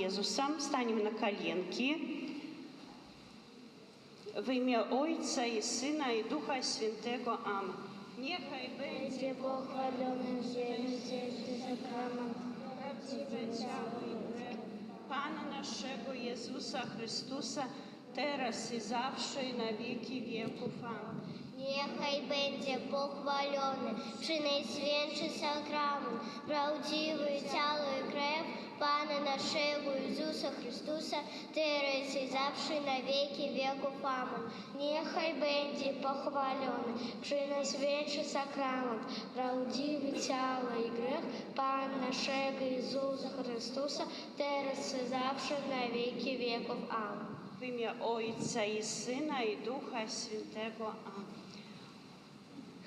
Єзусом, станем на коленки. W imię Ojca i Syna i Ducha Świętego. Amen. Niechaj będzie pochwalony w ziemi święty sakrament, prawdziwe ciało i krew Pana naszego Jezusa Chrystusa, teraz i zawsze i na wieki wieków. Amen. Niechaj będzie pochwalony Przenajświętszy sakrament, prawdziwy ciało i krew Pana naszego Jezusa Chrystusa, teraz i zawsze na wieki wieków. Amen. Niechaj będzie pochwalony Przenajświętszy sakrament, prawdziwy ciało i krew Pana naszego Jezusa Chrystusa, teraz i zawsze na wieki wieków. Amen. W imię Ojca i Syna i Духа Святого. Amen.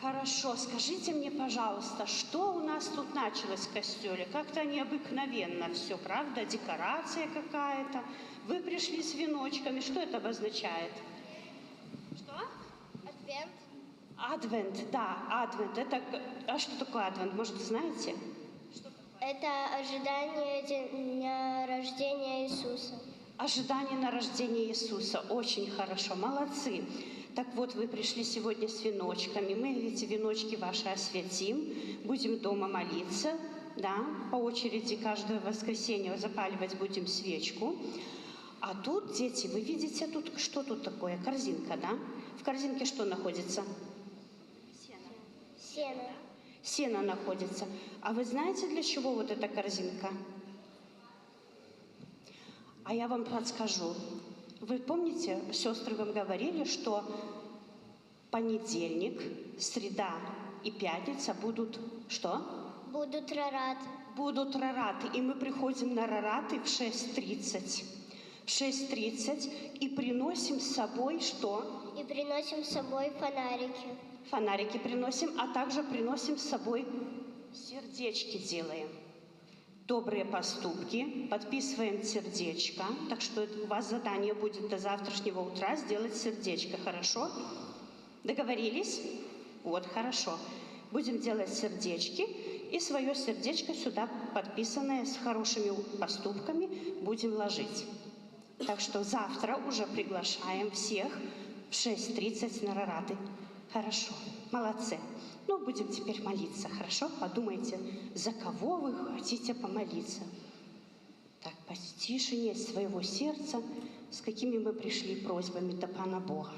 Хорошо, скажите мне, пожалуйста, что у нас тут началось в костеле? Как-то необыкновенно все, правда? Декорация какая-то. Вы пришли с веночками. Что это обозначает? Что? Адвент. Адвент, да, адвент. Это, а что такое адвент? Может, знаете? Что такое? Это ожидание дня рождения Иисуса. Ожидание на рождение Иисуса. Очень хорошо, молодцы. Так вот, вы пришли сегодня с веночками. Мы эти веночки ваши осветим. Будем дома молиться. Да, по очереди каждое воскресенье запаливать будем свечку. А тут, дети, вы видите, тут что тут такое? Корзинка, да? В корзинке что находится? Сено. Сено. Сено находится. А вы знаете, для чего вот эта корзинка? А я вам подскажу. Вы помните, сестры вам говорили, что понедельник, среда и пятница будут что? Будут рараты. Будут рараты. И мы приходим на рараты в 6:30. В 6:30 и приносим с собой что? И приносим с собой фонарики. Фонарики приносим, а также приносим с собой сердечки делаем. Добрые поступки, подписываем сердечко. Так что у вас задание будет до завтрашнего утра сделать сердечко, хорошо? Договорились? Вот, хорошо. Будем делать сердечки, и свое сердечко сюда, подписанное с хорошими поступками, будем ложить. Так что завтра уже приглашаем всех в 6:30 на рараты. Хорошо, молодцы. Ну, будем теперь молиться, хорошо? Подумайте, за кого вы хотите помолиться. Так, потише своего сердца, с какими мы пришли просьбами до Пана Бога.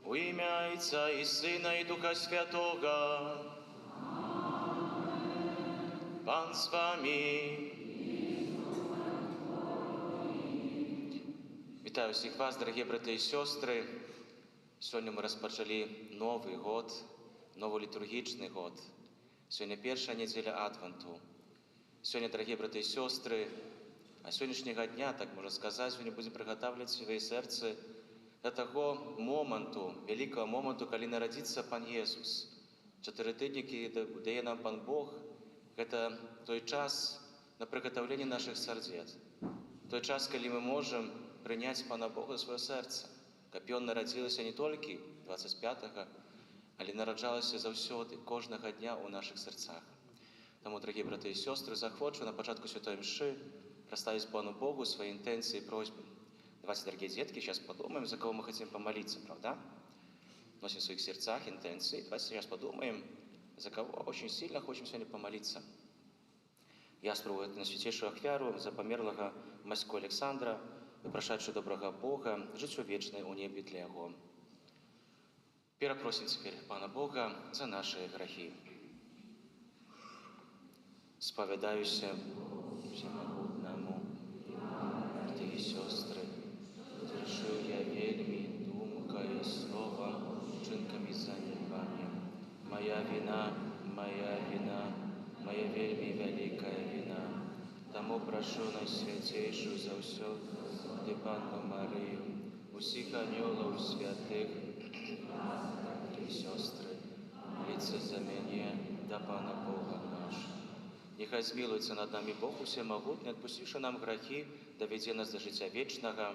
У ім'я Отця і Сина, і Духа Святого. Пан з вами. Вітаю всіх вас, дорогі брати і сестри. Сьогодні ми розпочали Новий год, новолітургічний год. Сьогодні перша неділя Адвенту. Сьогодні, дорогі брати і сестри, а сьогоднішнього дня, так можна сказати, сьогодні будемо приготовлювати своє серце до того моменту, великого моменту, коли народиться Пан Єсус. 4 тижні, які дає нам Пан Бог, це той час на приготовлення наших сердець. Той час, коли ми можемо прийняти Пана Бога в своє серце. Каб Він народився не тільки 25-го, але народжалося завсюди, кожного дня у наших серцях. Тому, дорогі брати і сестри, захочу на початку Святої Мши представить Пану Богу свои интенции и просьбы. Давайте, дорогие детки, сейчас подумаем, за кого мы хотим помолиться, правда? Носим в своих сердцах интенции. Давайте сейчас подумаем, за кого очень сильно хотим сегодня помолиться. Я спробую на святейшую ахвяру за померлого Маську Александра, вопрошавшего доброго Бога, жить вечное у небе для Его. Первое просим теперь Пана Бога за наши грехи. Споведаюся всемогутному, брати і сестри, згрішив я вельми думкою, словом, вчинками, занепанням. Моя вина, моя вельми великая вина. Тому прошу найсвятейшу за все, ти Панну Марію, усіх ангелов святих, брати і сестри, моліться за мене, да Пана Бога нашого. Нехай змилується над нами Бог Усемогутній, відпустивши нам грехи, доведе нас до життя вічного.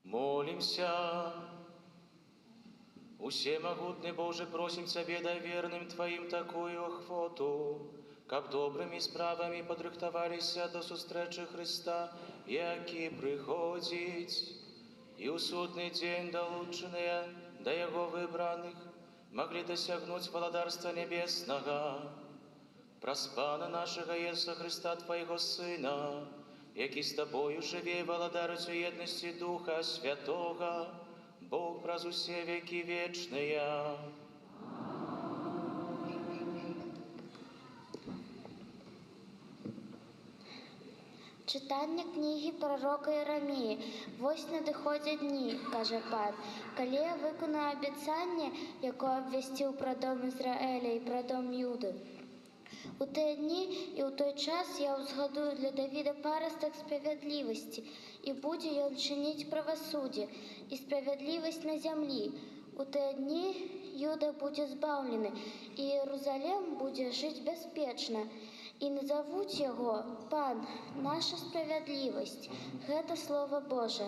Молимся. Усемогутный Боже, просим Тебе, дай верным Твоим такую охвоту, как добрыми справами подрыхтовалися до зустрічі Христа, які приходить, и у судный день долученные до Его выбранных могли досягнуть володарства небесного. Проспана нашего Иисуса Христа, Твоего Сына, який з Тобою живе і володарить у єдності Духа Святого, Бог праз усе веки вечные. Читання книги пророка Єремії. «Вось надиходять дні, каже Пан, коли я виконаю обіцяння, яке обвістив про дом Ізраїля і про дом Юди. У те дні і у той час я узгодую для Давіда паросток справедливості, і буде він чинить правосуддя і справедливість на землі. У те дні Юда буде збавлений, і Єрусалим буде жити безпечно. І назовуть його Пан, наша справедливість». Це Слово Боже.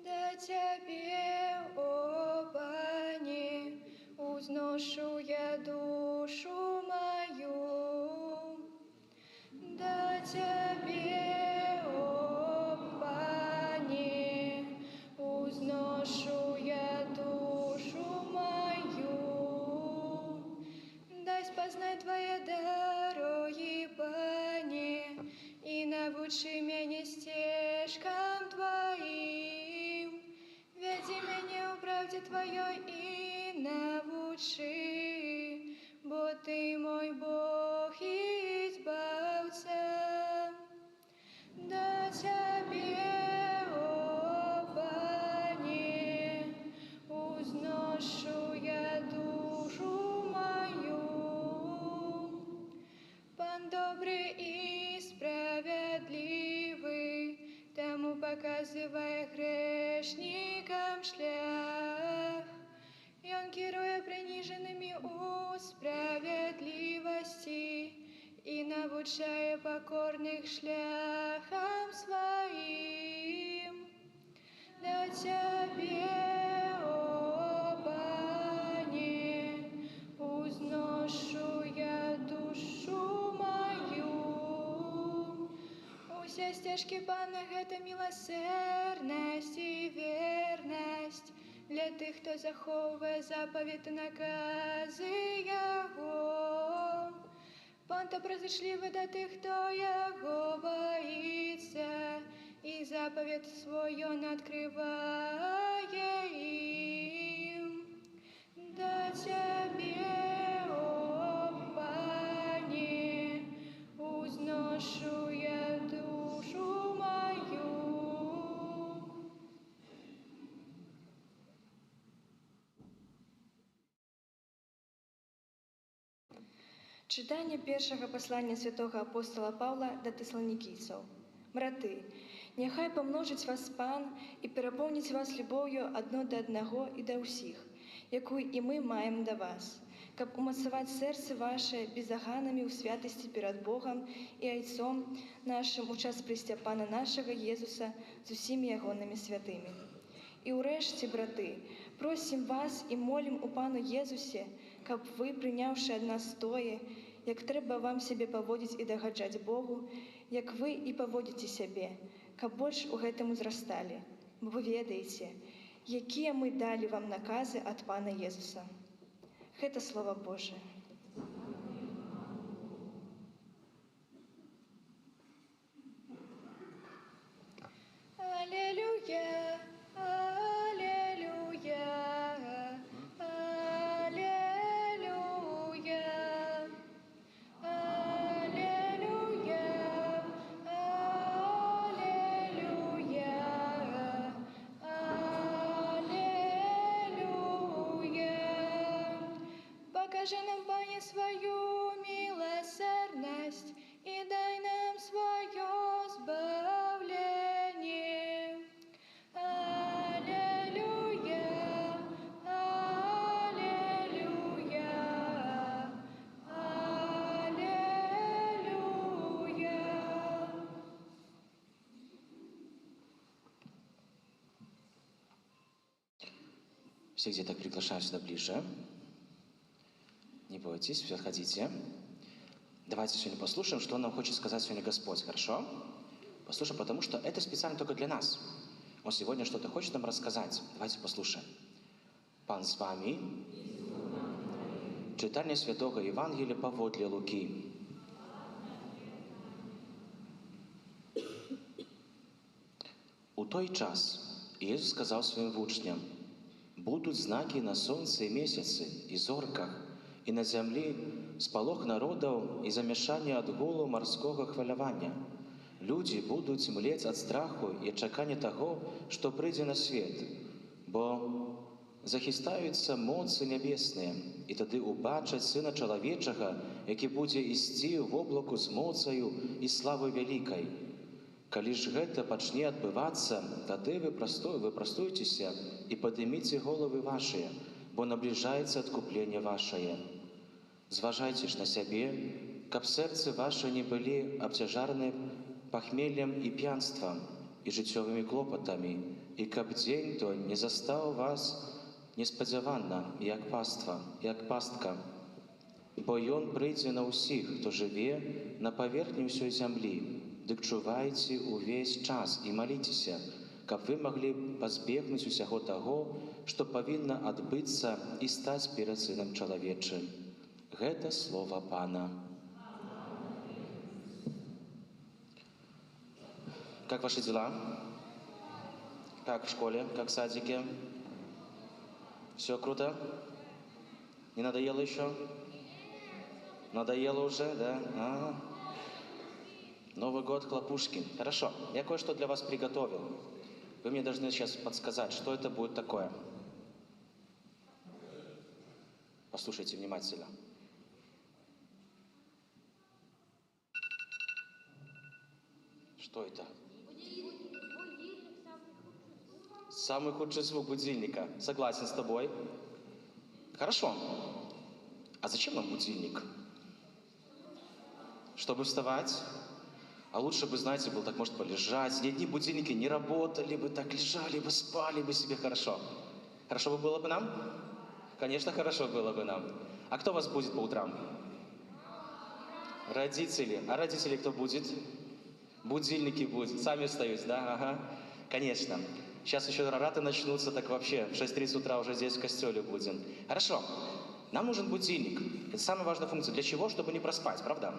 До Тебе, о Пане, узношу я дух. Тебе, о Пане, узношу я душу мою. Дай спознать Твои дороги, Пане, и навучи меня стежкам Твоим. Веди меня в правде Твоей и навучи, бо Ты мой Бог и избавца. Да Тебе, о Пане, узношу я душу мою. Пан добрый и справедливый, тому показывая грешникам шлях. И Он керуя приниженными у справедливости и навучая покорных шляхам своим. Да Тебе, о Пане, узношу я душу мою. Уся стежки Пана — это милосердность и верность для тых, хто захоўвае заповедь и наказы Яго. Пан то прозышлівы да тых, хто Яго боится, и заповедь свою Он открывае им. Да Тебе, о Пане, узношу я душу мою. Читання першого послання святого апостола Павла до теслонікійців. Брати, нехай помножить вас Пан і переповнить вас любов'ю одно до одного і до усіх, яку і ми маємо до вас, каб умацувати серце ваше безоганами у святості перед Богом і Отцом нашим у час прийстя Пана нашого Єсуса з усіми ягоними святими. І урешті, брати, просим вас і молим у Пану Єсусі, каб ви, прийнявши од нас тое, як треба вам себе поводить і догаджать Богу, як ви і поводите себе, каб больш у гэтым узрастали, бо ви ведаеце, якія мы дали вам наказы от Пана Єсуса. Гэта Слово Божие. Аллилуйя, аллилуйя, аллилуйя, аллилуйя, аллилуйя, аллилуйя. Покажи нам, Пане, свою милосердность и дай нам свое избавление. Аллилуйя, аллилуйя, аллилуйя. Всех деток приглашаю сюда ближе. Не бойтесь, все отходите. Давайте сегодня послушаем, что нам хочет сказать сегодня Господь, хорошо? Послушаем, потому что это специально только для нас. Он сегодня что-то хочет нам рассказать. Давайте послушаем. Пан с вами. Читание Святого Евангелия поводле Луки. У той час Иисус сказал своим учням: «Будут знаки на солнце и месяце, и зорках, и на земле сполох народов и замешание от гулу морского хвалявання. Люди будуть млець ад страху і чакання таго, што прыйдзе на свет, бо захістаюцца моцы нябесныя, і тады убачаць Сына Чалавечага, які будзе ісці в облаку з моцаю і славой вялікай. Калі ж гэта пачне адбывацца, тады вы прастуйцеся і падыміце головы вашыя, бо набліжаецца адкупленне вашае. Зважайце ж на сябе, каб сэрцы ваши не былі абцяжараны пахмеллем і п'янствам, і жыццёвымі клопатамі, і каб дзень той не застаў вас неспадзявана, як пастка. Бо ён прыйдзе на ўсіх, хто жыве на паверхні ўсёй зямлі. дык чувайце ўвесь час і маліцеся, каб вы маглі пазбегнуць усяго таго, што павінна адбыцца і стаць перад Сынам Чалавечым. Гэта слова Пана. Как ваши дела? Как в школе? Как в садике? Все круто? Не надоело еще? Надоело уже, да? Ага. Новый год, хлопушки. Хорошо, я кое-что для вас приготовил. Вы мне должны сейчас подсказать, что это будет такое. Послушайте внимательно. Что это? Самый худший звук будильника. Согласен с тобой. Хорошо. А зачем нам будильник? Чтобы вставать? А лучше бы, знаете, было так, может, полежать. Ни одни будильники не работали бы, так лежали бы, спали бы себе хорошо. Хорошо бы было бы нам? Конечно, хорошо было бы нам. А кто вас будет по утрам? Родители. А родители кто будет? Будильники будут. Сами встают, да? Ага. Конечно. Сейчас еще рараты начнутся, так вообще в 6:30 утра уже здесь в костеле будем. Хорошо. Нам нужен будильник. Это самая важная функция. Для чего? Чтобы не проспать, правда?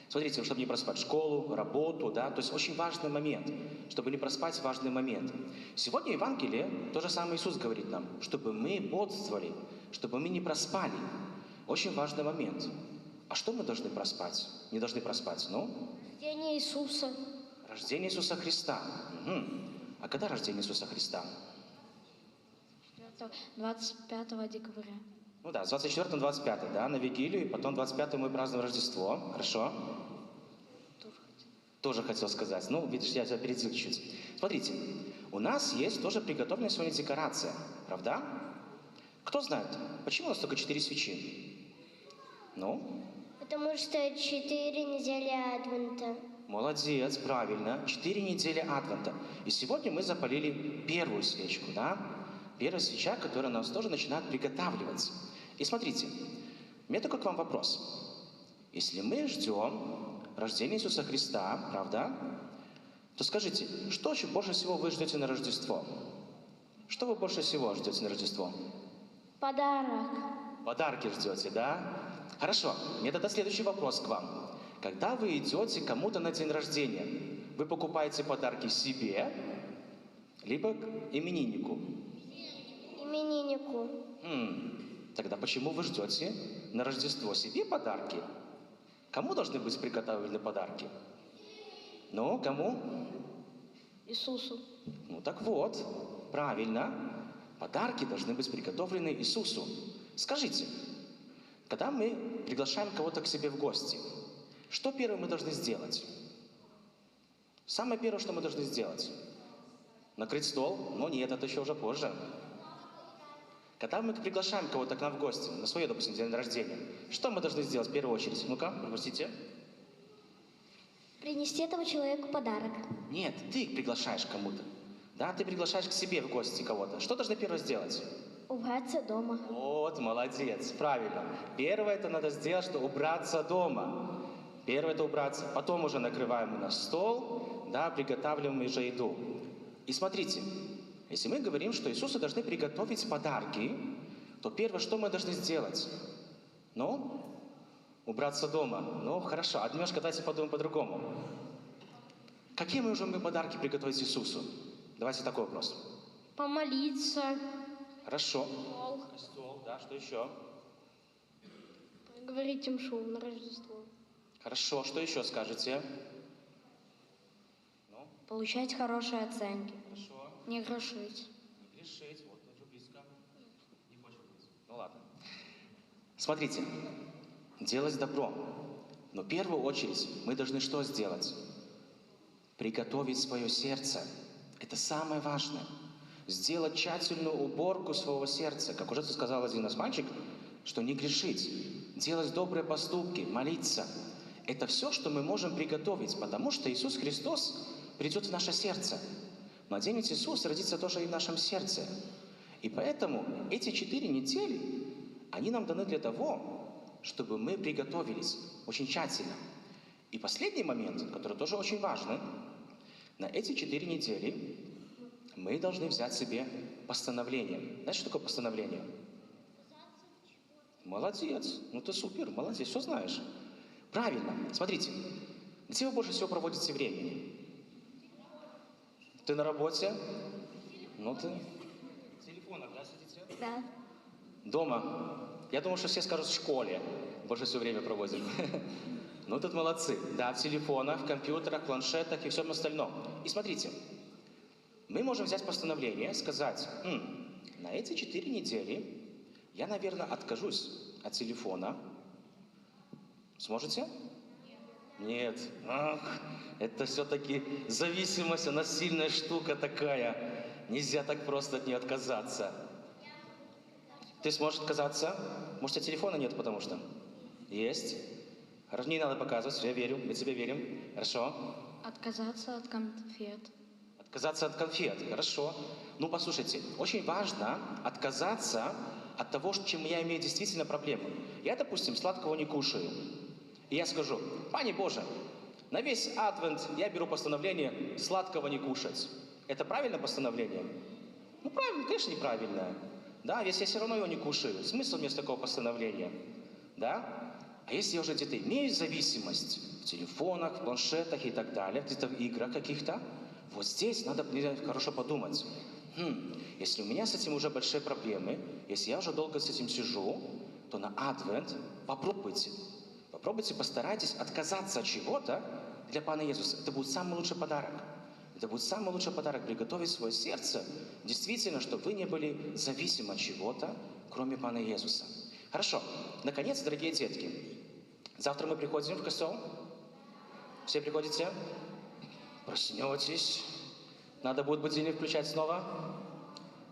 Смотрите, чтобы не проспать школу, работу, да, то есть очень важный момент, чтобы не проспать важный момент. Сегодня в Евангелии то же самое Иисус говорит нам, чтобы мы бодрствовали, чтобы мы не проспали. Очень важный момент. А что мы должны проспать? Не должны проспать, ну? Рождение Иисуса. Рождение Иисуса Христа. Угу. А когда рождение Иисуса Христа? 25 декабря. Ну да, с 24 на 25, да, на Вигилию, и потом 25 мы празднуем Рождество. Хорошо? Тоже хотел сказать. Ну, видишь, я тебя опередил чуть-чуть. Смотрите, у нас есть тоже приготовленная сегодня декорация, правда? Кто знает, почему у нас только 4 свечи? Ну? Потому что 4 недели Адвента. Молодец, правильно. 4 недели Адвента. И сегодня мы запалили первую свечку, да? Первая свеча, которая нас тоже начинает приготавливаться. И смотрите, у меня такой к вам вопрос. Если мы ждем рождения Иисуса Христа, правда, то скажите, что еще больше всего вы ждете на Рождество? Что вы больше всего ждете на Рождество? Подарок. Подарки ждете, да? Хорошо, мне тогда следующий вопрос к вам. Когда вы идете кому-то на день рождения, вы покупаете подарки себе, либо к имениннику? Имениннику. Тогда почему вы ждете на Рождество себе подарки? Кому должны быть приготовлены подарки? Ну, кому? Иисусу. Ну так вот, правильно. Подарки должны быть приготовлены Иисусу. Скажите, когда мы приглашаем кого-то к себе в гости, что первое мы должны сделать? Самое первое, что мы должны сделать? Накрыть стол? Но нет, это еще уже позже. Когда мы приглашаем кого-то к нам в гости, на свое, допустим, день рождения, что мы должны сделать в первую очередь? Ну-ка, пропустите. Принести этому человеку подарок. Нет, ты их приглашаешь кому-то. Да, ты приглашаешь к себе в гости кого-то. Что должны первое сделать? Убраться дома. Вот, молодец, правильно. Первое это надо сделать, что убраться дома. Первое это убраться. Потом уже накрываем мы на стол, да, приготавливаем уже еду. И смотрите, если мы говорим, что Иисусу должны приготовить подарки, то первое, что мы должны сделать? Ну, убраться дома. Ну, хорошо, а немножко давайте подумаем по-другому. Какие мы можем подарки приготовить Иисусу? Давайте такой вопрос. Помолиться. Хорошо. Стол, да, что еще? Говорить им шум на Рождество. Хорошо, что еще скажете? Ну? Получать хорошие оценки. Хорошо. Не грешить. Не грешить, вот, уже близко. Не хочет быть. Ну ладно. Смотрите, делать добро. Но в первую очередь мы должны что сделать? Приготовить свое сердце. Это самое важное. Сделать тщательную уборку своего сердца. Как уже сказал один наш мальчик, что не грешить, делать добрые поступки, молиться. Это все, что мы можем приготовить, потому что Иисус Христос придет в наше сердце. Младенец Иисус родится тоже и в нашем сердце. И поэтому эти 4 недели, они нам даны для того, чтобы мы приготовились очень тщательно. И последний момент, который тоже очень важный. На эти 4 недели мы должны взять себе постановление. Знаешь, что такое постановление? Молодец. Ну ты супер, молодец, все знаешь. Правильно. Смотрите, где вы больше всего проводите времени? Ты на работе? Ну ты... В телефонах, да, сидите? Да. Дома? Я думаю, что все скажут, в школе больше всего время проводим. Ну, тут молодцы. Да, в телефонах, в компьютерах, планшетах и всем остальном. И смотрите, мы можем взять постановление, сказать, на эти 4 недели я, наверное, откажусь от телефона. Сможете? Нет. Ах, это все-таки зависимость, она сильная штука такая. Нельзя так просто от нее отказаться. Ты сможешь отказаться? Может, у тебя телефона нет, потому что? Есть. Хорошо, не надо показывать, я верю, мы тебе верим. Хорошо. Отказаться от конфет. Отказаться от конфет, хорошо. Ну, послушайте, очень важно отказаться от того, с чем я имею действительно проблему. Я, допустим, сладкого не кушаю. И я скажу, Пане Боже, на весь адвент я беру постановление сладкого не кушать. Это правильное постановление? Ну, правильно, конечно, неправильное. Да, если я все равно его не кушаю, смысл мне с такого постановления? Да? А если я уже где-то имею зависимость в телефонах, в планшетах и так далее, где-то в играх каких-то, вот здесь надо хорошо подумать. Если у меня с этим уже большие проблемы, если я уже долго с этим сижу, то на адвент попробуйте. Попробуйте, постарайтесь отказаться от чего-то для Пана Иисуса. Это будет самый лучший подарок. Это будет самый лучший подарок приготовить свое сердце, действительно, чтобы вы не были зависимы от чего-то, кроме Пана Иисуса. Хорошо. Наконец, дорогие детки, завтра мы приходим в костел. Все приходите? Проснетесь. Надо будет будильник включать снова?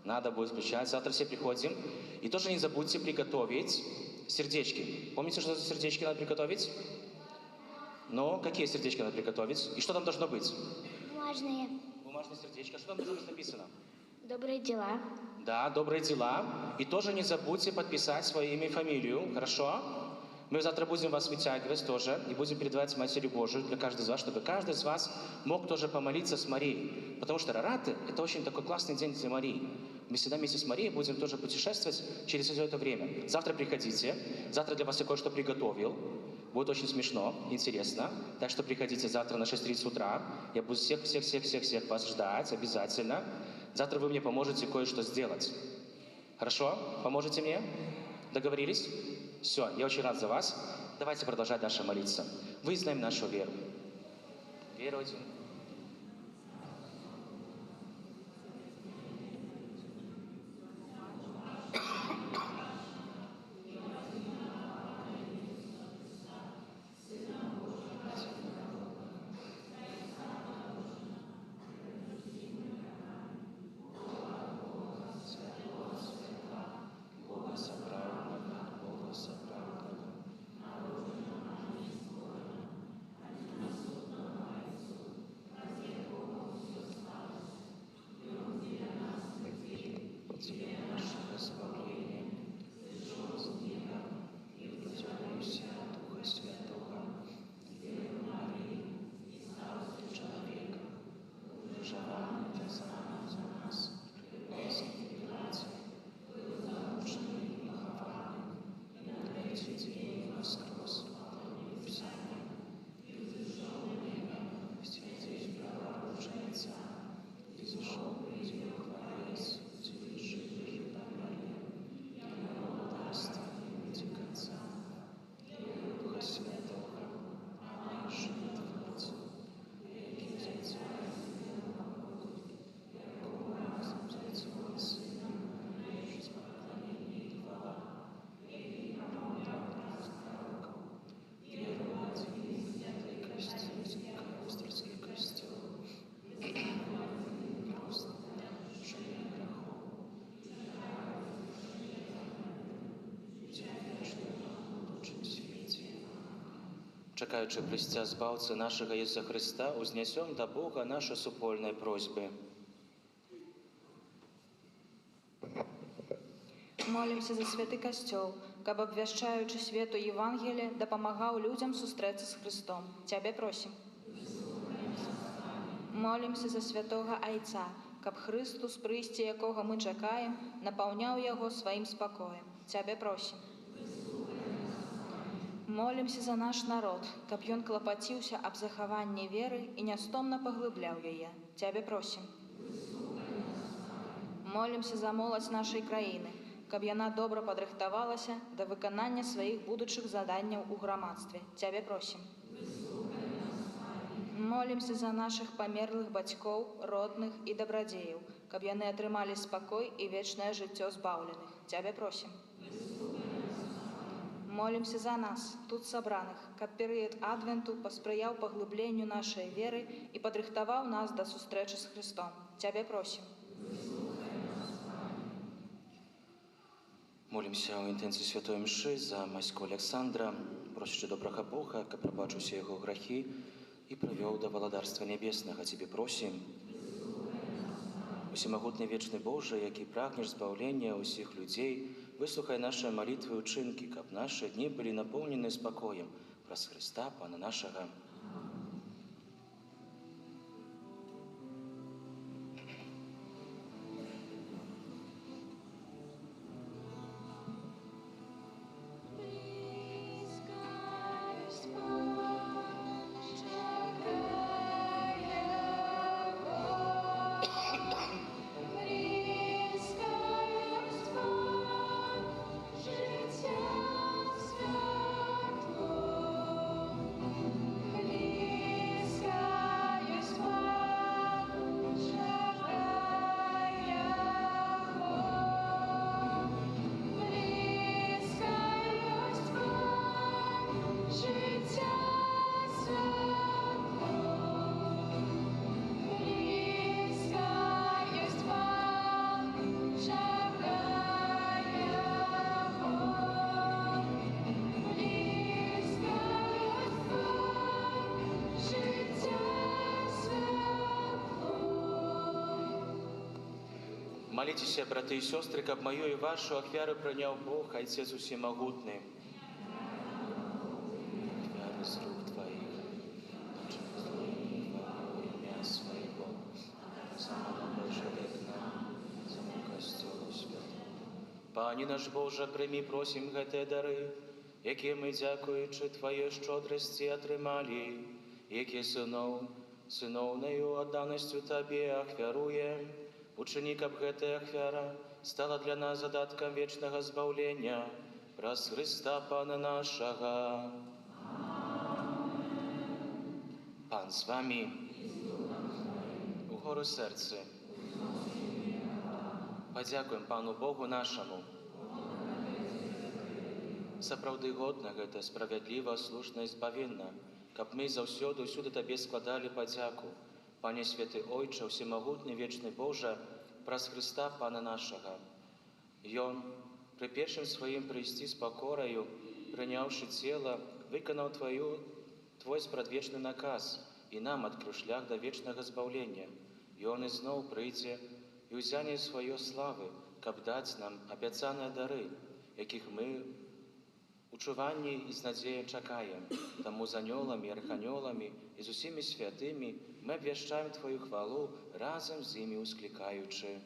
Надо будет включать. Завтра все приходим. И тоже не забудьте приготовить сердечки. Помните, что за сердечки надо приготовить? Ну, какие сердечки надо приготовить? И что там должно быть? Бумажные. Бумажное сердечко. Что там должно быть написано? Добрые дела. Да, добрые дела. И тоже не забудьте подписать свое имя и фамилию. Хорошо? Мы завтра будем вас вытягивать тоже и будем передавать Матерью Божию для каждого из вас, чтобы каждый из вас мог тоже помолиться с Марией. Потому что Рараты – это очень такой классный день для Марии. Мы всегда вместе с Марией будем тоже путешествовать через все это время. Завтра приходите. Завтра для вас я кое-что приготовил. Будет очень смешно, интересно. Так что приходите завтра на 6:30 утра. Я буду всех вас ждать обязательно. Завтра вы мне поможете кое-что сделать. Хорошо? Поможете мне? Договорились? Все, я очень рад за вас. Давайте продолжать дальше молиться. Вы знаем нашу веру. Веруйте. Чекаючи прийстя збавця нашого Ісуса Христа, узнесем до Бога наши супольные просьбы. Молимся за святый костел, каб, абвяшчаючы свету Євангелія, дапамагаў людзям сустрэцца з Христом. Цябе просім. Молімся за святога Айца, каб Христус, прыйсці якога мы чакаем, напаўняў яго сваім спакоем. Цябе просім. Молімся за наш народ, каб ён клапаціўся аб захаванні веры і нястомна паглыбляў яе. Цябе просім. Молімся за моладзь нашай краіны, каб яна добра падрыхтавалася да выканання сваіх будучых заданняў у грамадстве. Цябе просім. Молімся за нашых памерлых бацькоў, родных і дабрадзеяў, каб яны атрымалі спакой і вечнае жыццё збаўленых. Цябе просім. Молімся за нас, тут сабраных, каб перыяд адвенту паспрыяў паглыбленню нашай веры і падрыхтаваў нас да сустрэчы з Христом. Цябе просім. Молімся ў інтэнцыі святой мшы за Маську Александра, просячы добрага Бога, каб прабачыў усе яго грахі і прывёў да валадарства нябеснага. Цябе просім. Усемагутны вечны Божа, які прагнеш збаўлення ўсіх людзей, выслухай нашы малітвы і ўчынкі, каб нашы дні былі напоўнены спакоем праз Хрыста, Пана нашага. Молитесь, браты и сестры, каб мою и вашу ахвяру прыняў Бог, Отец Усемогутный. Ахвяры з рук Твоих, имя Своего, самого Божьего за мой костёл святой. Пане наш Боже, прыми, просим, гэтыя дары, якія мы, дзякуючы Твоей шчодрасці, атрымалі, якія сыноўнаю адданасцю Табе ахвяруем. Учини, каб гэтая ахвяра стала для нас задаткам вечнага збаўлення праз Христа Пана нашага. Пан з вами. Угору сэрцы. Падзякуем Пану Богу нашаму. Сапраўды годна гэта справядліва, слушна і збавенна, каб мы заўсёды ўсюды Табе складалі падзяку. Пане святы Ойче, Всемогутны вечны Божа, праз Христа Пана нашага. Ён, пры першым сваім прыйсці з пакораю, прыняўшы цела, выканаў Твой спрадвечны наказ і нам адкрыў шлях да вечнага збаўлення. Ён ізноў прыйдзе і ўзяне сваё славы, каб даць нам абяцаныя дары, якіх мы у чуванні і з надзеяй чакаем. Таму з анёламі, арханёламі і з усімі святымі мы абвяшчаем Твою хвалу, разам з імі усклікаючы.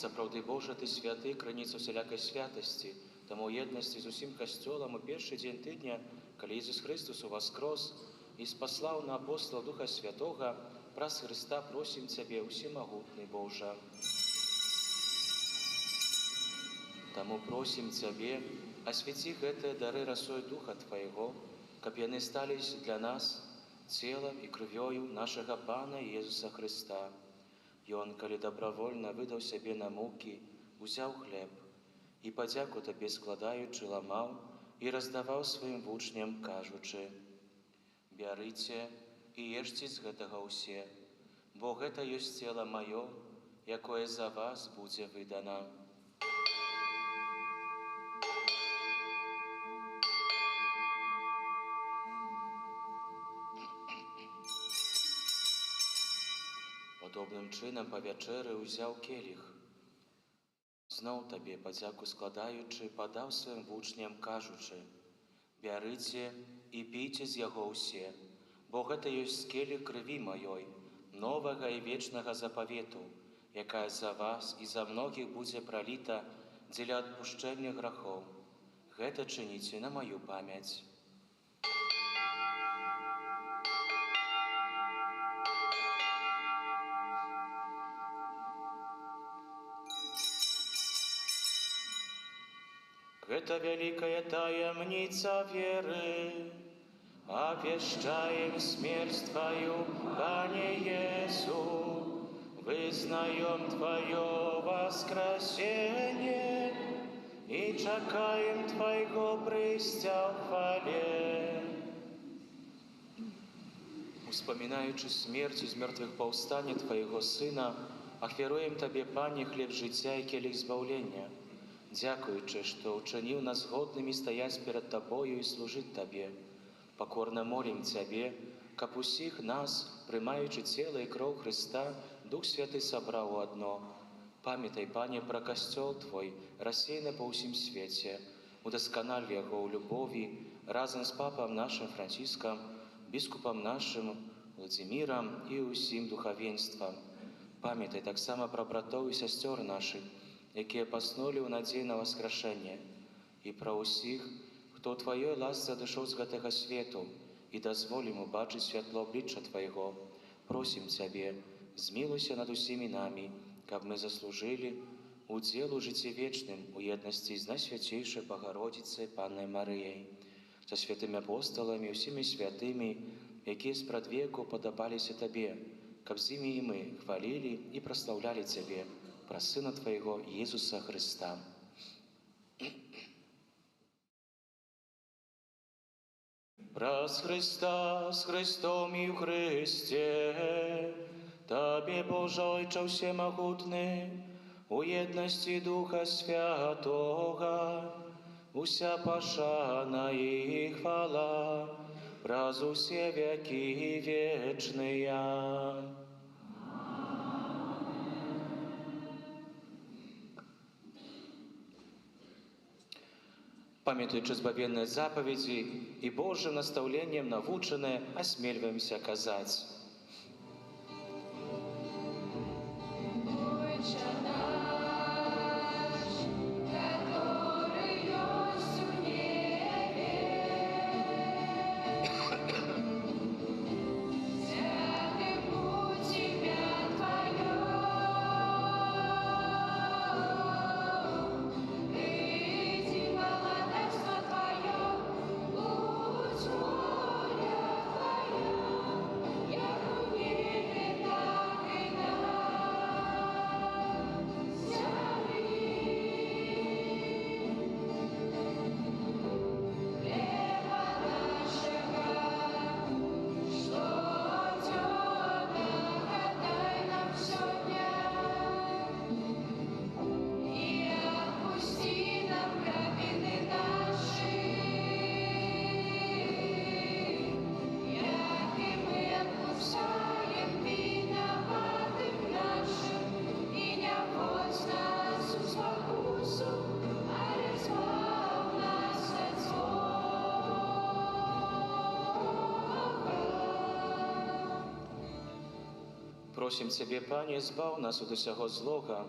Сапраўды Божа, Ты святы, крыніца усялякай святасці. Таму ў єднасці з усім касцёлам у першы дзень тыдня, калі Ісус Христос уваскрос і спаслаў на апостола Духа Святога, праз Христа просім Цябе, усемагутны Божа. Таму просім Цябе, асвяці гэтыя дары расой Духа Твайго, каб яны сталі для нас целам і крывёю нашага Пана Езуса Христа. Ён, калі добравольна выдаў сябе на мукі, узяў хлеб і падзяку Табе складаючы ламаў і раздаваў сваім вучням, кажучы: «Бярыце і ешце з гэтага ўсе, бо гэта ёсць цела маё, якое за вас будзе выдана». Падобным чынам па вячэры ўзяў келіх. Зноў Табе падзяку складаючы, падаў сваім вучням, кажучы: «Бярыце і пійце з яго ўсе, бо гэта ёсць келіх крыві маёй, новага і вечнага запавету, якая за вас і за многіх будзе праліта дзеля адпушчэння грахоў. Гэта чыніце на маю памяць». Гэта вялікая таямніца веры, абвяшчаем смерць Тваю, Пане Jesу, вызнаем Твое воскресенье и чакаем Твоего прыйсця ў хвале. Успамінаючы смерць і з мёртвых паўстання Твайго Сына, ахвяруем Табе, Пане, хлеб жыцця і келіх збаўлення, дзякуючы, што ўчыніў нас годнымі стаяць перад Табою і служыць Табе. Пакорна молім Цябе, каб усіх нас, прымаючы цела і кроў Христа, Дух Святы сабраў у адно. Памятай, Пане, пра касцёл Твой, рассеяны па ўсім свеце, удасканаль яго ў любові, разам з папам нашым Франціскам, біскупам нашым Владзімірам і ўсім духавенствам. Памятай таксама пра братоў і сясцёр нашых, якія паснулі ў надзеі на воскрашэнне, і пра ўсіх, хто ў Тваёй ласцы адышоў з гэтага свету, і дазволім убачыць святло аблічча Твайго. Просім Цябе, змілуйся над усімі намі, каб мы заслужылі удзел у жыцці вечным у єднасці з Найсвяцейшай Богородицей Паннай Марыяй, са святымі апосталамі і ўсімі святымі, якія спрадвеку падабаліся Табе, каб з імі і мы хвалілі і праслаўлялі Цябе, праз Сына Твайго Езуса Христа. Праз Христа, з Христом і ў Христе, Табе, Божа Ойча всемогутны, у єдності Духа Святого, уся пашана і хвала, праз усе веки вечные. Памятуючи збавенные заповеди и Божьим наставлением навученные, осмеливаемся казать: Просим Цябе, Пане, збаў нас ад усяго злога,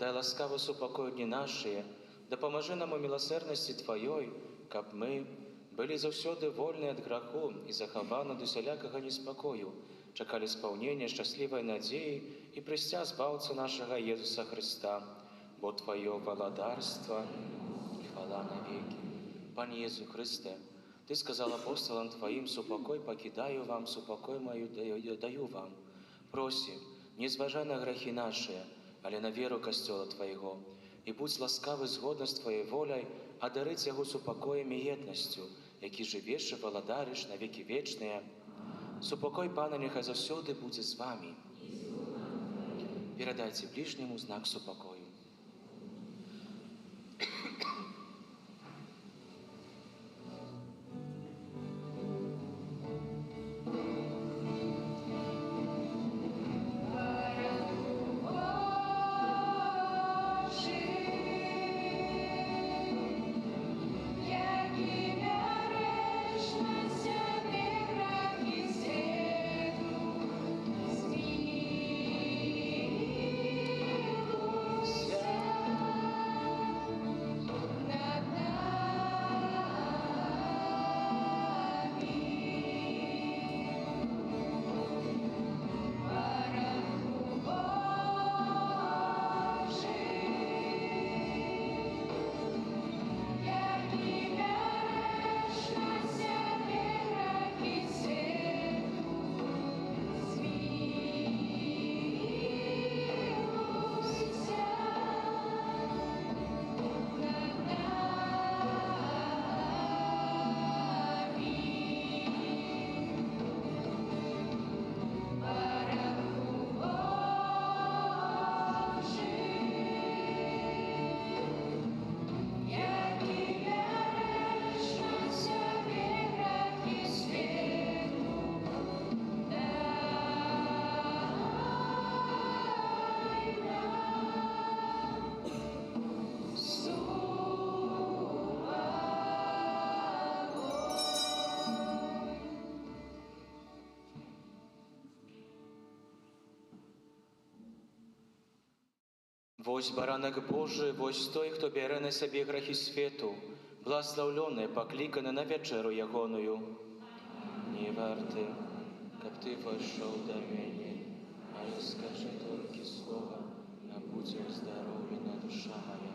дай ласкаво супакой дні нашыя, Дапамажы нам у міласэрнасці Тваёй, каб мы былі заўсёды вольныя ад граху і захаваны ад усялякага неспакою, чакалі спаўнення шчаслівай надзеі і прыйсця збаўцы нашага Езуса Хрыста, бо Тваё валадарства і хвала навекі. Пане Езу Христе, Ты сказал апостолам Твоим: «Супокой покидаю вам, супокой мою даю вам». Просим, не зважай на грехи наши, але на веру Костела Твоего, и будь ласкавы згодна з Твоей воляй, адарыць яго супокоем і еднасцю, які жывеш і валадарыш на веки вечныя. Супокой Пана нехай заўсёды будзе з вами. Перадайте ближнему знак супокою. Вось баранак Божий, вось той, хто бярэ на сябе грахі свету, благословленный, покликаны на вечеру ягоную. Не варты, каб ты вошел до меня, але скажи только слово, а будзе оздоровлена душа моя.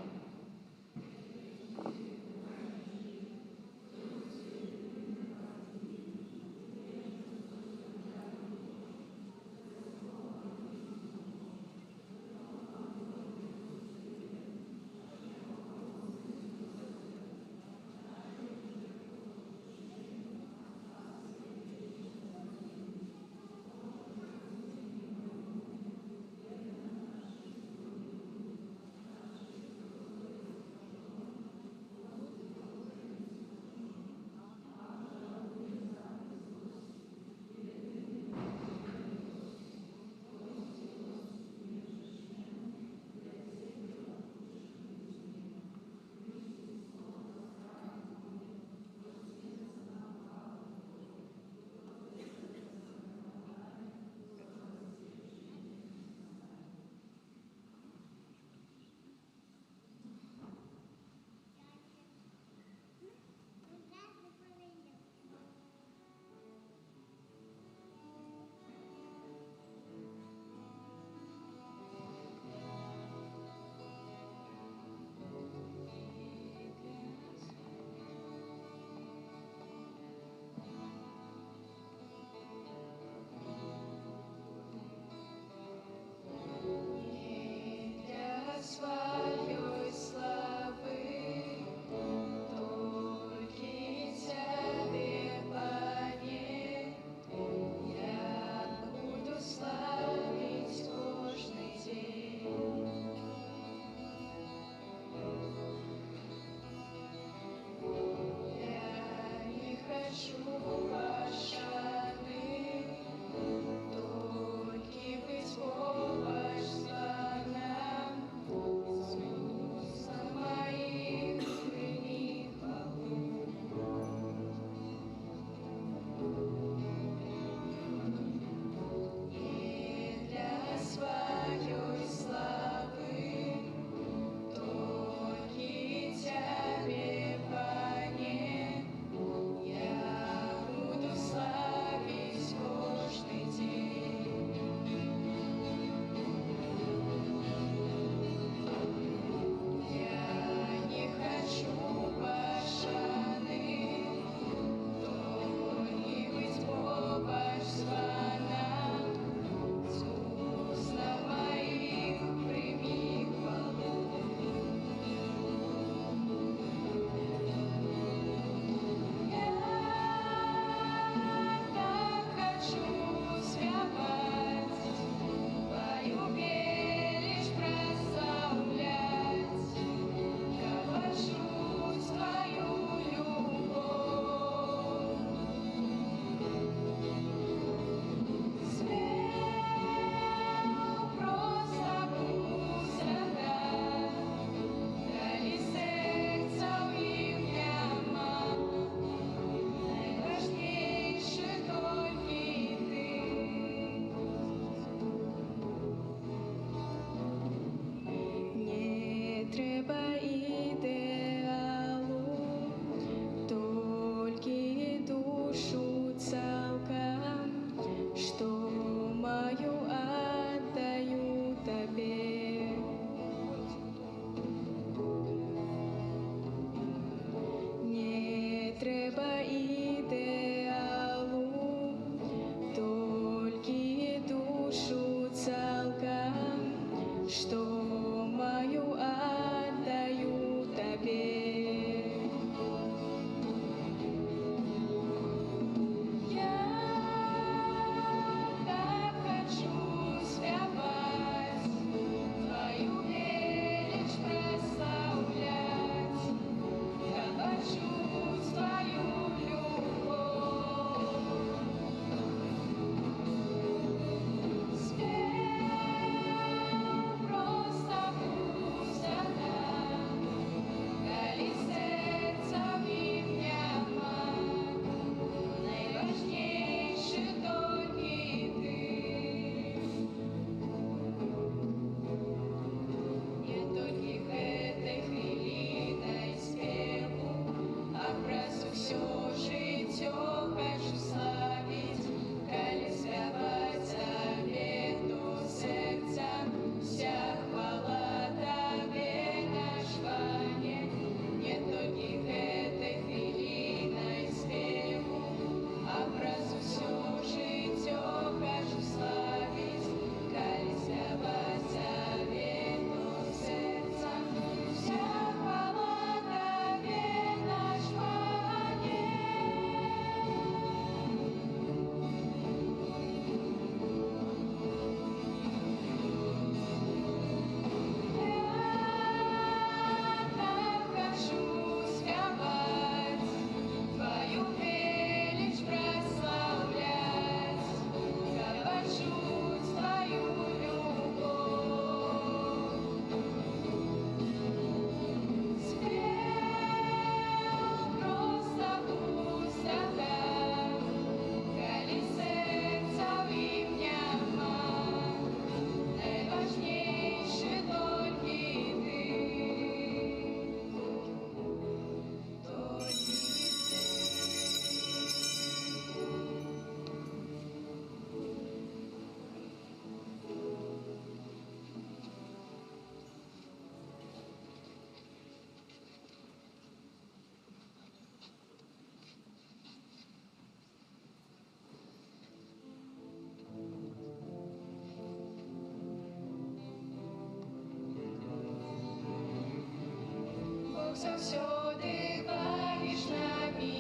заўсёды паміж намі,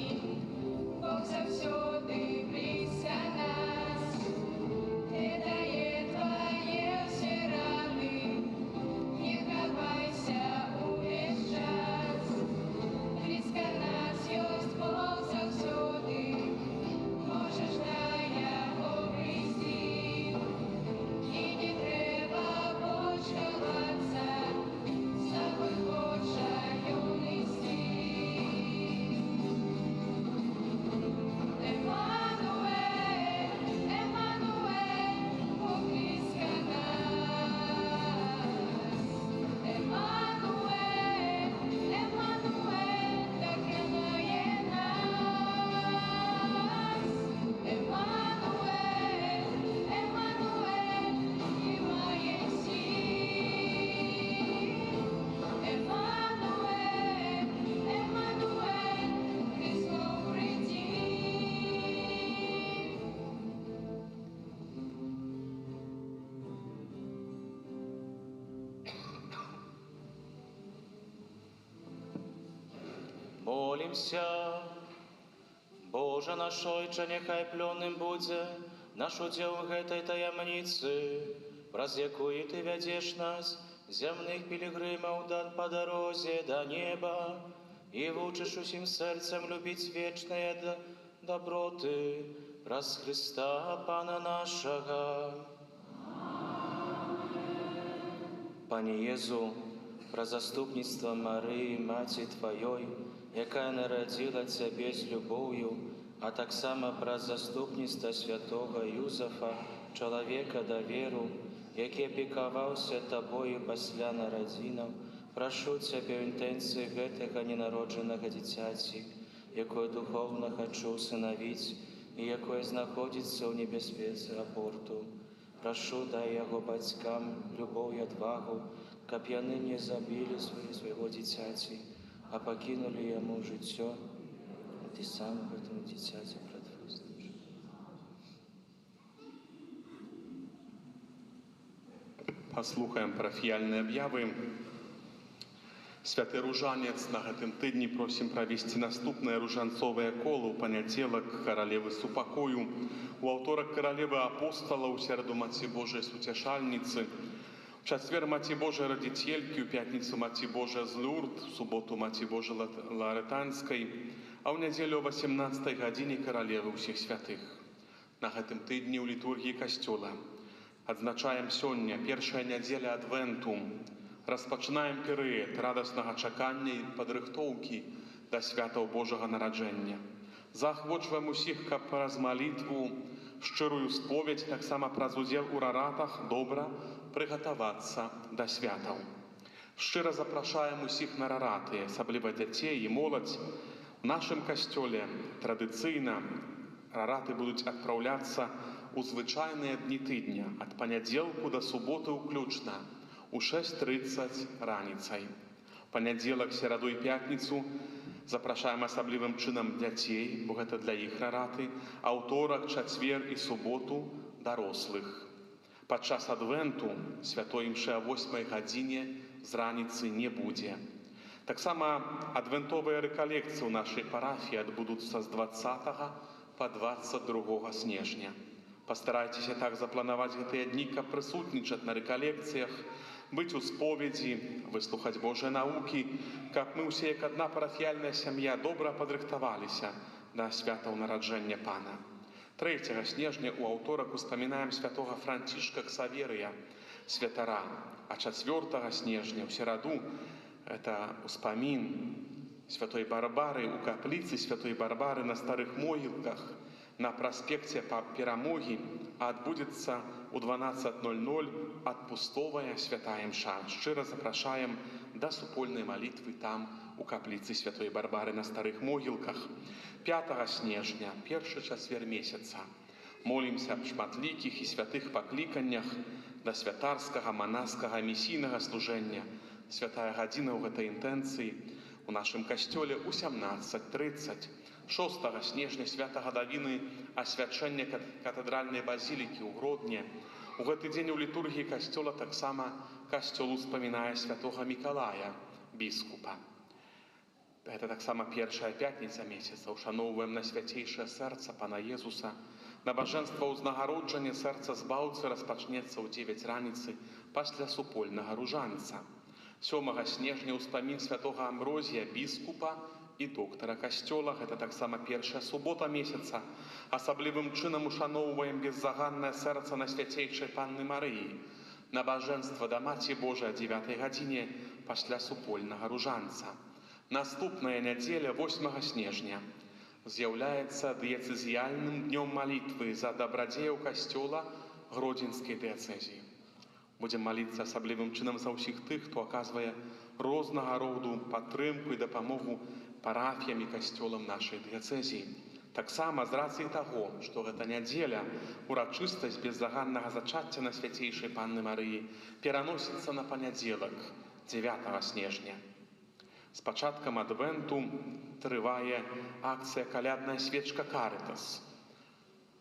Бог заўсёды блізка нас. Ты дае твае ўсе раны, не хавайся увесь час. Блізка нас ёсць Бог заўсёды, можаш да яго прыйсці. І не трэба больш хавацца, з табой хоча ён ісці. Эммануэль, Эммануэль, Бог блізка нас. Эммануэль, Эммануэль, дакранае нас. Эммануэль, Эммануэль, і мае сіль. Эммануэль, Эммануэль, ти знов прийди. Молімся. Боже наш Ойче, нехай плённым будзе наш удзел у гэтай таямніцы, праз якую Ты вядзеш нас, зямных пілігрымаў па дарозе да неба, і вучыш усім сэрцам любіць вечныя даброты праз Христа Пана нашага. Пане Езу, пра заступніцтва Марыі, Маці Тваёй, якая нарадзіла Цябе з любоўю, а таксама праз заступніцтва святога Юзафа, чалавека даверу, які апекаваўся Табою пасля нарадзінаў, прашу Цябе ў інтэнцыі гэтага ненароджанага дзіцяці, якое духоўна хачу усынавіць і якое знаходзіцца ў небяспецы аборту. Прашу, дай яго бацькам любоў і адвагу, каб яны не забілі свайго дзіцяці, а пакінулі яму жыццё, Ты сам гэтаму дзіцяці прадвознаш. Паслухаем парафіяльныя аб'явы. Святы ружанец на гэтым тыдні просім правесці наступнае ружанцовае кола ў панядзелак каралевы супакою, у аўторак каралевы апостала, у сераду Маці Божай суцяшальніцы, у чацвер Маці Божай радзіцелькі, у пятніцу Маці Божай з Лурд, у суботу Маці Божай Ларетанскай, а ў нядзелю о 18 гадзіне каралевы ўсіх святых. На гэтым тыдні ў літургіі касцёла адзначаем сёння першая нядзеля адвенту. Распачынаем перыяд радаснага чакання і падрыхтоўкі да святаў Божага нараджэння. Заахвочваем усіх, каб праз малітву, шчырую споведь, таксама праз удзел у раратах добра прыгатавацца да святаў. Шчыра запрашаем усіх на рараты, асабліва дзяцей і моладзь. У нашым касцёле традыцыйна рараты будуць адпраўляцца ў звычайныя дні тыдня, ад панядзелку да суботы ўключна, у 6:30 раніцай. Панядзелак, сераду і пятніцу запрашаем асаблівым чынам дзяцей, бо гэта для іх рараты, а ўторак, чацвер і суботу дарослых. Падчас адвенту святой імшы о 8 гадзіне з раніцы не будзе. Таксама адвентовыя рэкалекцыі ў нашай парафіі адбудуцца з 20 па 22 снежня. Пастарайцеся так запланаваць гэтыя дні, каб прысутнічаць на рэкалекцыях, быць у споведзі, выслухаць Божыя навукі, каб мы ўсе як адна парафіяльная сям'я добра падрыхтаваліся да святаў нараджэння Пана. 3 снежня ў аўторак успамінаем святога Францішка Ксаверыя, святара, а 4 снежня ў сераду это успамін святой Барбары ў капліцы святой Барбары на Старых Могілках на праспекце Перамогі, а адбудзецца ў 12:00 адпустовая святая імша. Шчыра запрашаем да супольнай малітвы там, у капліцы святой Барбары на Старых Могілках. 5 снежня, першы чацвер месяца, молімся аб шматлікіх і святых пакліканнях да святарскага, манаскага, місійнага служэння. Святая гадзіна ў гэтай інтэнцыі у нашым касцёле ў 17:30. 6 снежня святага Давіны асвячэнне катэдральнай базілікі ў Гродні. У гэты дзень у літургіі касцёла таксама касцёл успамінае святога Мікалая, біскупа. Гэта таксама першая пятніца месяца. Ушаноўваем на свяцейшае сэрца Пана Езуса. Набажэнства ўзнагароджання сэрца збаўцы распачнецца ў 9 раніцы пасля супольнага ружанца. 7 снежня ўспамін святога Амброзія, біскупа і доктара касцёла. Гэта таксама першая субота месяца. Асаблівым чынам ушаноўваем беззаганнае сэрца на свяцейшай Панны Марыі. Набажэнства да Маці Божай о 9 гадзіне пасля супольнага ружанца. Наступная нядзеля, 8 снежня, з'яўляецца дыяцэзіяльным днём малітвы за дабрадзеяў касцёла Гродзенскай дыяцэзіі. Будзем маліцца асаблівым чынам за ўсіх тых, хто аказвае рознага роду падтрымку і дапамогу парафіям і касцёлам нашай дыяцэзіі. Таксама з рацыі таго, што гэта нядзеля, урачыстасць беззаганнага зачацця на свяцейшай Панны Марыі пераносіцца на панядзелак, 9 снежня. З пачаткам адвенту трывае акцыя «Калядная свечка Карытас».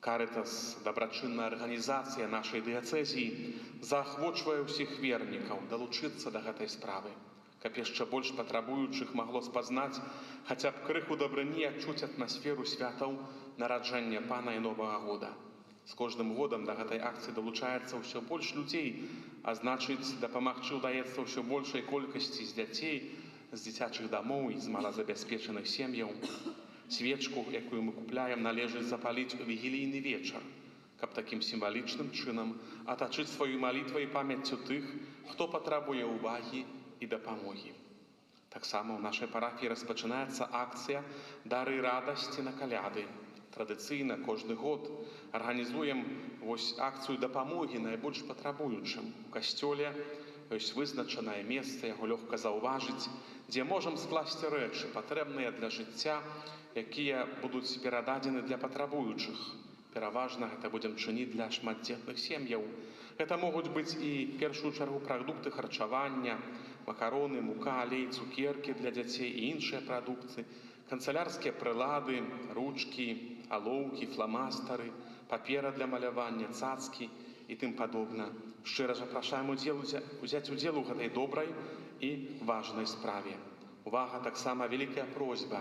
Карытас, дабрачынная арганізацыя нашай дыяцэзіі, заахвочвае ўсіх вернікаў далучыцца да гэтай справы, каб яшчэ больш патрабуючых магло спазнаць хаця б крыху дабрыні і адчуць атмасферу святаў нараджэння Пана і Новага года. З кожным годам да гэтай акцыі далучаецца ўсё больш людзей, а значыць, дапамагчы ўдаецца ўсё большай колькасці з дзяцей, з дзіцячых дамоў і з малазабяспечаных сем'яў. Свечку, якую мы купляем, належыць запаліць у вігілійны вечар, каб такім сімвалічным чынам атачыць сваёй малітвай і памяццю тых, хто патрабуе ўвагі і дапамогі. Таксама ў нашай парафіі распачынаецца акцыя «Дары радасці на каляды». Традыцыйна кожны год арганізуем акцыю дапамогі найбольш патрабуючым. У касцёле ёсць вызначанае месца, яго лёгка заўважыць, дзе можам скласці рэчы, патрэбныя для жыцця, якія будуць перададзены для патрабуючых. Пераважна гэта будзем чыніць для шматдзетных сем'яў. Гэта могуць быць і першую чаргу прадукты харчавання, макароны, мука, алей, цукеркі для дзяцей і іншыя прадукты, канцылярскія прылады, ручкі, алоўкі, фламастары, папера для малявання, цацкі і тым падобна. Шчыра запрашаем узяць удзел у гэтай добрай і важнай справе. Увага, таксама вялікая просьба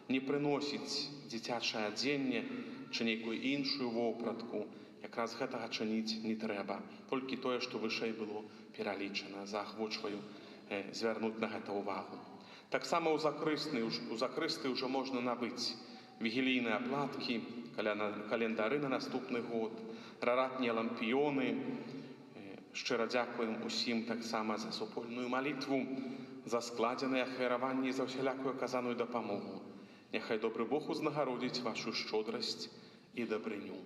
не прыносіць дзіцячае адзенне ці нейкую іншую вопратку. Якраз гэтага чыніць не трэба. Толькі тое, што вышэй было пералічана. Заахвочваю звярнуць на гэта ўвагу. Таксама ў закрысты ўжо можна набыць вігілійныя аплаткі, календары на наступны год, раратныя лампіёны. Шчыра дзякуем усім таксама за супольную малітву, за складзеныя ахвяраванні і за ўсялякую аказаную дапамогу. Няхай добры Бог узнагародзіць вашу шчодрасць і дабрыню.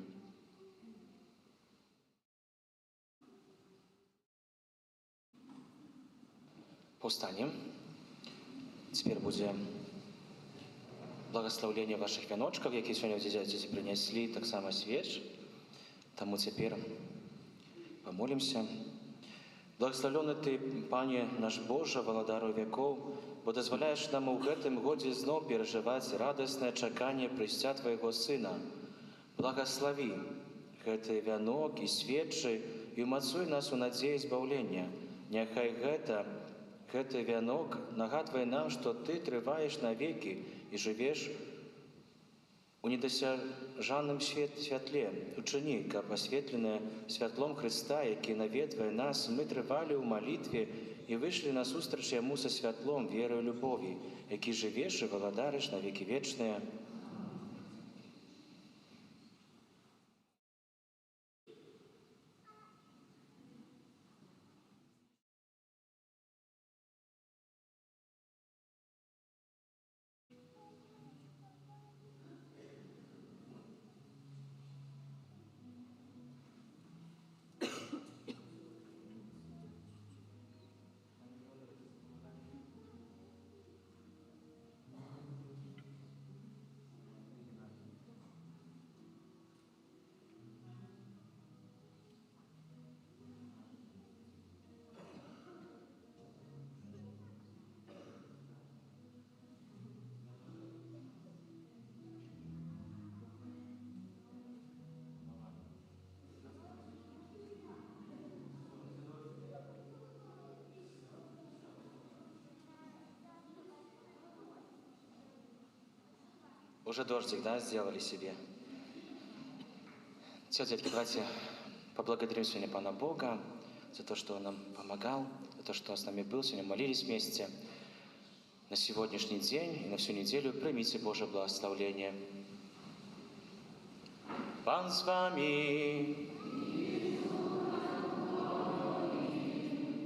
Паўстанем. Цяпер будзе благаслаўленне вашых вяночкаў, якія сёння дзеці прыняслі, таксама свеч. Таму цяпер памолімся. Благаслаўлёны Ты, Пане наш Божа, валадару вякоў, бо дазваляеш нам у гэтым годзе зноў перажываць радаснае чаканне прыйсця Твайго Сына. Благаславі гэты вянок і свечы і ўмацуй нас у надзеі збаўлення. Няхай гэты вянок нагадвае нам, што Ты трываеш навекі і жывеш у недасяжаным святле. Учыні, каб асветленае святлом Хрыста, які наведвае нас, мы трывалі ў малітве і выйшлі насустрач Яму са святлом веры і любові, які жывеш і валадарыш на векі вечныя. Уже дождик, да, сделали себе? Все, детки, братья, поблагодарим сегодня Пана Бога за то, что Он нам помогал, за то, что Он с нами был. Сегодня молились вместе. На сегодняшний день и на всю неделю примите Божье благословение. Пан с вами.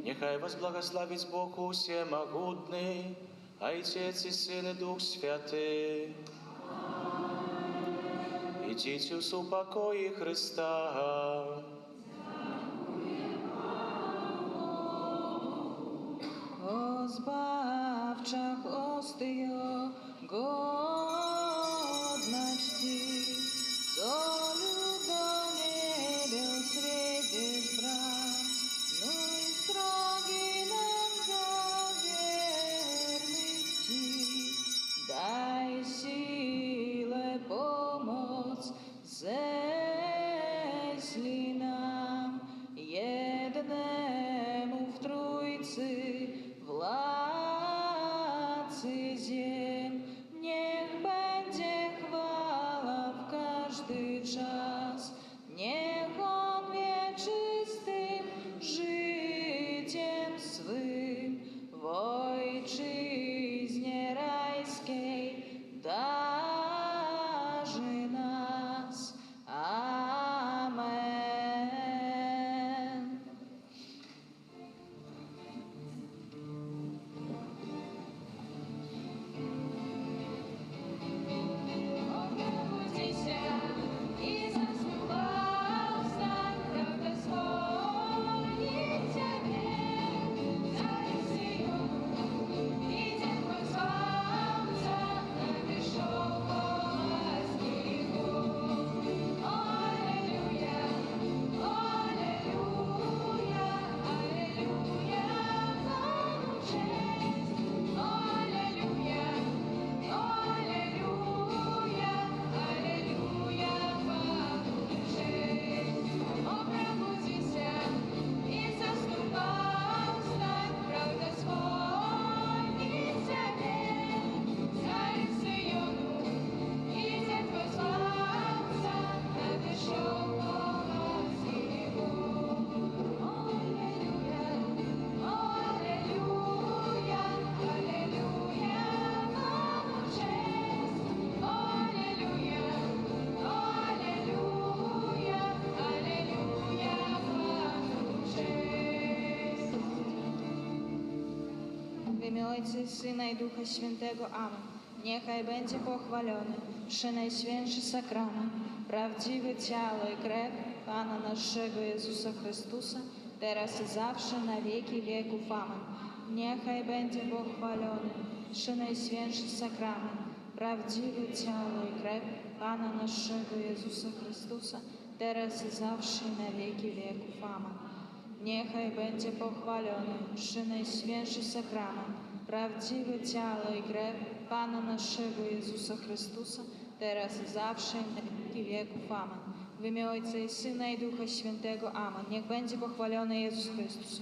Нехай вас благословит Бог Всемогутний, Отец и Сын и Дух Святый. Идите в супокої Христа. О збавчах остıyor, годно чти, солю до небес средишь брат, ну и строги нам за верных ти, дай силы помочь, если нам еднему в Троице владцы зем, нех będzie chwała w każdy czas, niech On wieczystym życiem swym w Ojczyźnie rajskiej darzy nas. Amen. Пробудися і заснував стан, правда звонить опять. Царь Сиона, идет твой солнце, напишел голос его. Аллилуйя, аллилуйя, аллилуйя, Богу честь. Аллилуйя, аллилуйя, аллилуйя, Богу честь. О, пробудися и заступай, встань, правда звонит опять. Царь Сиону, идет твой солнце, напишел голос его. Аллилуйя, аллилуйя, аллилуйя, Богу честь. Аллилуйя, аллилуйя, аллилуйя, Богу честь. W imię Ojca i Syna i Ducha Świętego. Amen. Niechaj będzie pochwalony przynajświętszy sakrament, prawdziwe ciało i krew Pana naszego Jezusa Chrystusa, teraz i zawsze na wieki wieków. Amen. Niechaj będzie pochwalony przynajświętszy sakrament, prawdziwe ciało i krew Pana naszego Jezusa Chrystusa, teraz i zawsze na wieki wieków. Amen. Niechaj będzie pochwalony przynajświętszy sakrament, prawdziwe ciało i krew Pana naszego Jezusa Chrystusa, teraz i zawsze na wieki wieków. Amen. W imię Ojca i Syna i Ducha Świętego. Amen. Niech będzie pochwalony Jezus Chrystus.